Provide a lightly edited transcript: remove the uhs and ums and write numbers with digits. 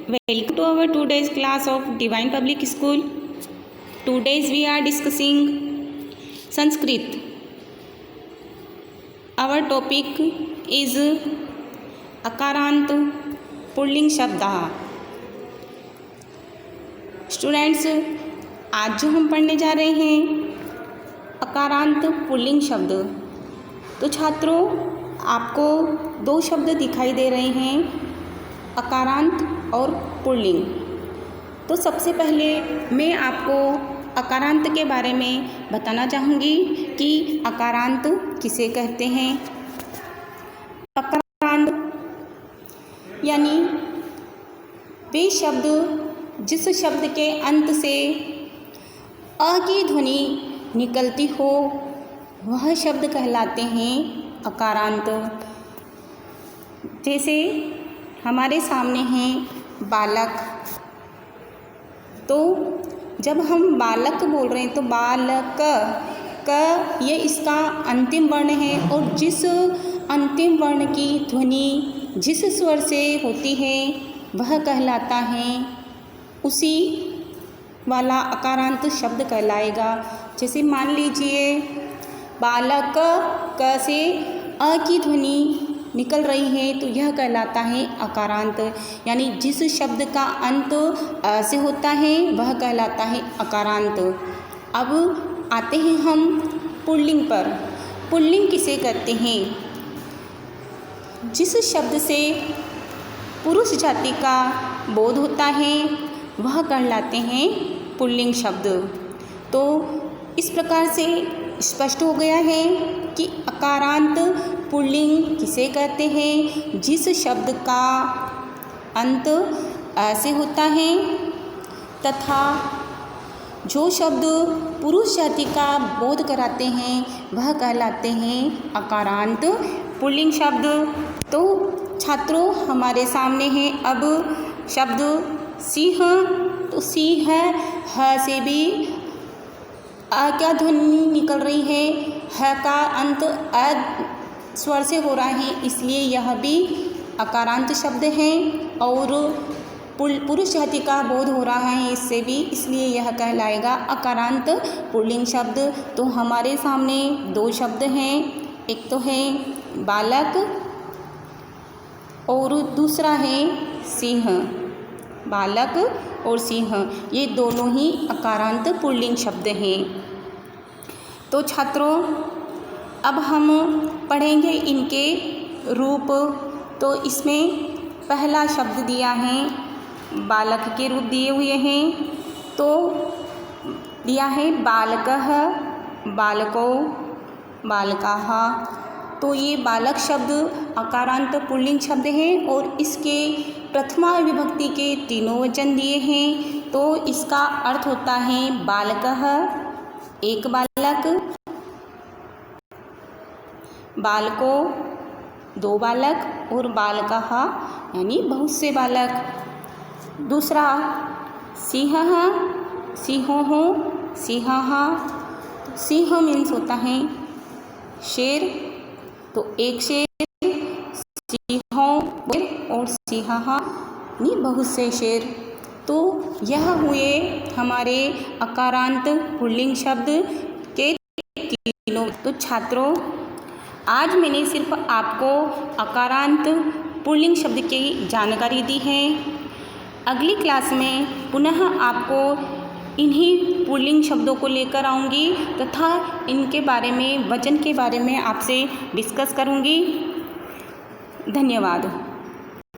Welcome to our today's class of Divine Public School. Today's we are discussing Sanskrit. Our topic is अकारांत पुल्लिंग शब्द. Students, आज जो हम पढ़ने जा रहे हैं अकारांत पुल्लिंग शब्द. तो छात्रों, आपको दो शब्द दिखाई दे रहे हैं, अकारांत और पुल्लिंग. तो सबसे पहले मैं आपको अकारांत के बारे में बताना चाहूँगी कि अकारांत किसे कहते हैं. अकारांत यानी वे शब्द जिस शब्द के अंत से अ की ध्वनि निकलती हो वह शब्द कहलाते हैं अकारांत. जैसे हमारे सामने हैं बालक. तो जब हम बालक बोल रहे हैं तो बालक क ये इसका अंतिम वर्ण है और जिस अंतिम वर्ण की ध्वनि जिस स्वर से होती है वह कहलाता है, उसी वाला अकारांत शब्द कहलाएगा. जैसे मान लीजिए बालक क से अ की ध्वनि निकल रही है तो यह कहलाता है अकारांत. यानी जिस शब्द का अंत अ से होता है वह कहलाता है अकारांत. अब आते हैं हम पुल्लिंग पर. पुल्लिंग किसे कहते हैं? जिस शब्द से पुरुष जाति का बोध होता है वह कहलाते हैं पुल्लिंग शब्द. तो इस प्रकार से स्पष्ट हो गया है कि अकारांत पुल्लिंग किसे कहते हैं? जिस शब्द का अंत अ से होता है तथा जो शब्द पुरुष जाति का बोध कराते हैं वह कहलाते हैं अकारांत पुल्लिंग शब्द. तो छात्रों, हमारे सामने है अब शब्द सिंह. तो सिंह ह से भी अ क्या ध्वनि निकल रही है, ह का अंत अ स्वर से हो रहा है, इसलिए यह भी अकारांत शब्द है. और पुरुष जाति का बोध हो रहा है इससे भी, इसलिए यह कहलाएगा अकारांत पुल्लिंग शब्द. तो हमारे सामने दो शब्द हैं, एक तो है बालक और दूसरा है सिंह. बालक और सिंह ये दोनों ही अकारांत पुल्लिंग शब्द हैं. तो छात्रों, अब हम पढ़ेंगे इनके रूप. तो इसमें पहला शब्द दिया है, बालक के रूप दिए हुए हैं. तो दिया है बालकः, बालको, बालकाः. तो ये बालक शब्द अकारांत पुल्लिंग शब्द है और इसके प्रथमा विभक्ति के तीनों वचन दिए हैं. तो इसका अर्थ होता है बालकः एक बालक, बालको दो बालक और बालकाः यानी बहुत से बालक. दूसरा सिंहः, सिंहोः, सिंहाः. सिंह मीन्स होता है शेर. तो एक शेर, सिंहों और सिंहाः यानी बहुत से शेर. तो यह हुए हमारे अकारांत पुल्लिंग शब्द के तीनों. तो छात्रों, आज मैंने सिर्फ आपको अकारांत पुल्लिंग शब्द की जानकारी दी है. अगली क्लास में पुनः आपको इन्हीं पुल्लिंग शब्दों को लेकर आऊँगी तथा इनके बारे में, वचन के बारे में आपसे डिस्कस करूँगी. धन्यवाद.